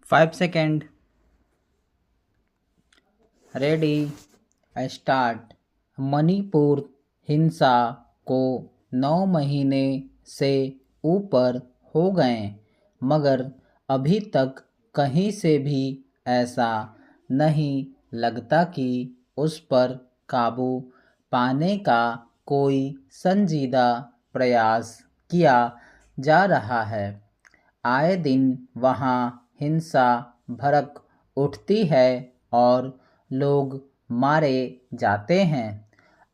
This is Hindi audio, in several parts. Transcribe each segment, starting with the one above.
5 सेकेंड। Ready, start. मणिपुर हिंसा को 9 महीने से ऊपर हो गए, मगर अभी तक कहीं से भी ऐसा नहीं लगता कि उस पर काबू पाने का कोई संजीदा प्रयास किया जा रहा है। आए दिन वहाँ हिंसा भड़क उठती है और लोग मारे जाते हैं।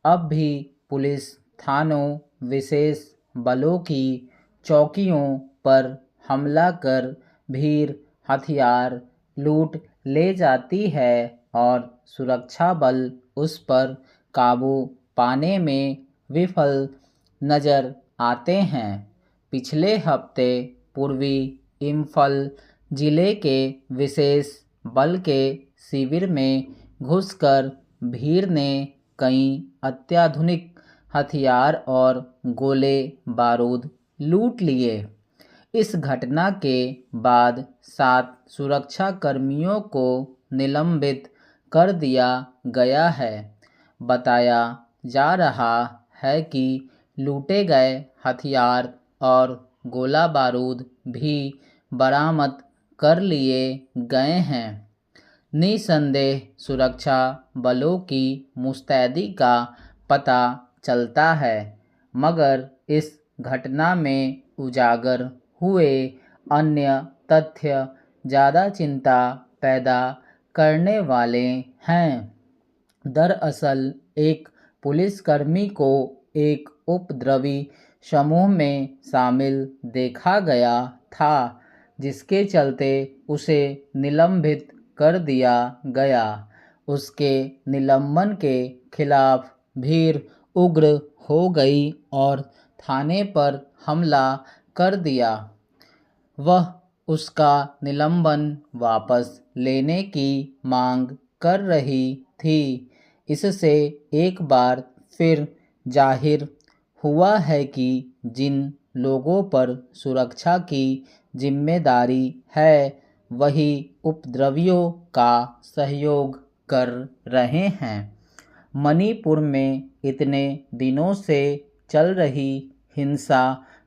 अब भी पुलिस थानों, विशेष बलों की चौकियों पर हमला कर भीड़, हथियार लूट ले जाती है और सुरक्षा बल उस पर काबू पाने में विफल नजर आते हैं। पिछले हफ्ते पूर्वी इम्फाल जिले के विशेष बल के शिविर में घुसकर भीड़ ने कई अत्याधुनिक हथियार और गोले बारूद लूट लिए। इस घटना के बाद 7 सुरक्षा कर्मियों को निलंबित कर दिया गया है। बताया जा रहा है कि लूटे गए हथियार और गोला बारूद भी बरामद कर लिए गए हैं। निसंदेह सुरक्षा बलों की मुस्तैदी का पता चलता है, मगर इस घटना में उजागर हुए अन्य तथ्य ज़्यादा चिंता पैदा करने वाले हैं। दरअसल एक पुलिसकर्मी को एक उपद्रवी समूह में शामिल देखा गया था, जिसके चलते उसे निलंबित कर दिया गया। उसके निलंबन के खिलाफ भीड़ उग्र हो गई और थाने पर हमला कर दिया। वह उसका निलंबन वापस लेने की मांग कर रही थी। इससे एक बार फिर जाहिर हुआ है कि जिन लोगों पर सुरक्षा की जिम्मेदारी है, वही उपद्रवियों का सहयोग कर रहे हैं। मणिपुर में इतने दिनों से चल रही हिंसा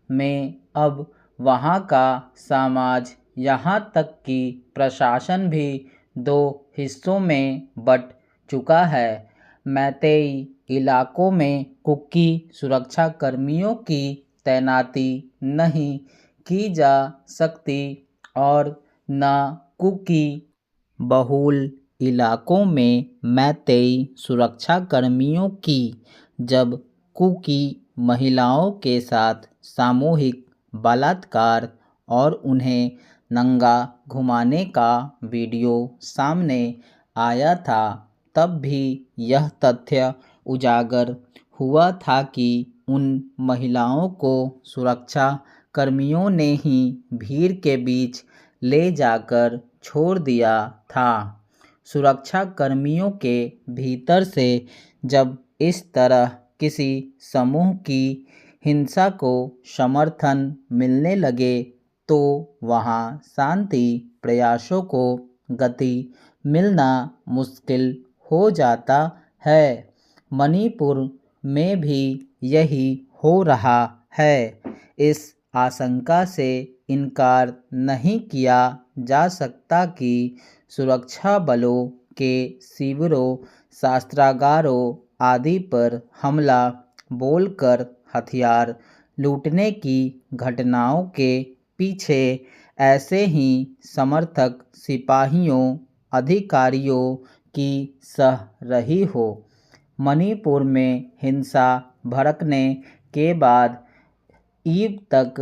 में अब वहाँ का समाज, यहाँ तक कि प्रशासन भी 2 हिस्सों में बंट चुका है। मैतेई इलाकों में कुकी सुरक्षा कर्मियों की तैनाती नहीं की जा सकती और न कुकी बहुल इलाकों में मैतेई सुरक्षा कर्मियों की। जब कुकी महिलाओं के साथ सामूहिक बलात्कार और उन्हें नंगा घुमाने का वीडियो सामने आया था, तब भी यह तथ्य उजागर हुआ था कि उन महिलाओं को सुरक्षा कर्मियों ने ही भीड़ के बीच ले जाकर छोड़ दिया था। सुरक्षा कर्मियों के भीतर से जब इस तरह किसी समूह की हिंसा को समर्थन मिलने लगे, तो वहाँ शांति प्रयासों को गति मिलना मुश्किल हो जाता है। मणिपुर में भी यही हो रहा है। इस आशंका से इनकार नहीं किया जा सकता कि सुरक्षा बलों के शिविरों, शस्त्रागारों आदि पर हमला बोलकर हथियार लूटने की घटनाओं के पीछे ऐसे ही समर्थक सिपाहियों, अधिकारियों की सह रही हो। मणिपुर में हिंसा भड़कने के बाद ईद तक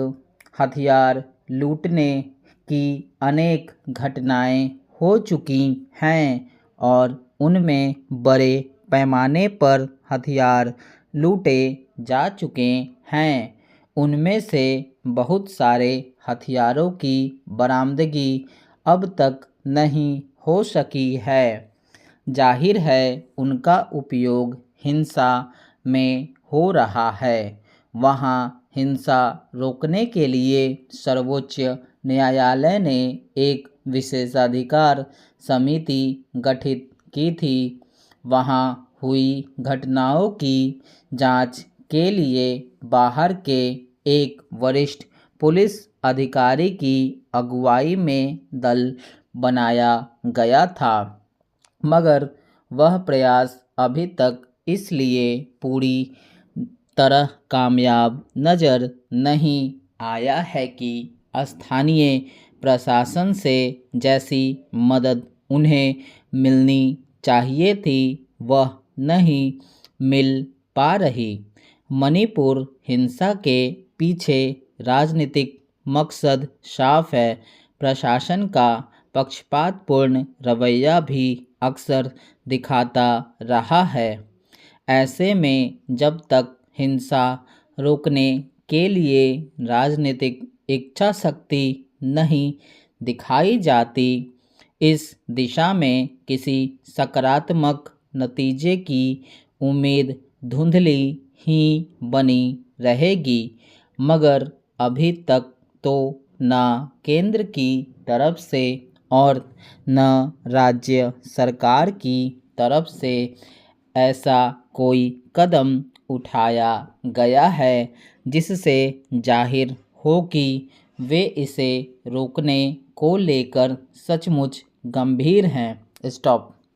हथियार लूटने की अनेक घटनाएं हो चुकी हैं और उनमें बड़े पैमाने पर हथियार लूटे जा चुके हैं। उनमें से बहुत सारे हथियारों की बरामदगी अब तक नहीं हो सकी है। जाहिर है उनका उपयोग हिंसा में हो रहा है। वहाँ हिंसा रोकने के लिए सर्वोच्च न्यायालय ने एक विशेषाधिकार समिति गठित की थी। वहाँ हुई घटनाओं की जांच के लिए बाहर के एक वरिष्ठ पुलिस अधिकारी की अगुवाई में दल बनाया गया था, मगर वह प्रयास अभी तक इसलिए पूरी तरह कामयाब नज़र नहीं आया है कि स्थानीय प्रशासन से जैसी मदद उन्हें मिलनी चाहिए थी वह नहीं मिल पा रही। मणिपुर हिंसा के पीछे राजनीतिक मकसद साफ है। प्रशासन का पक्षपातपूर्ण रवैया भी अक्सर दिखाता रहा है। ऐसे में जब तक हिंसा रोकने के लिए राजनीतिक इच्छा शक्ति नहीं दिखाई जाती, इस दिशा में किसी सकारात्मक नतीजे की उम्मीद धुंधली ही बनी रहेगी। मगर अभी तक तो न केंद्र की तरफ से और न राज्य सरकार की तरफ से ऐसा कोई कदम उठाया गया है जिससे जाहिर हो कि वे इसे रोकने को लेकर सचमुच गंभीर हैं। स्टॉप।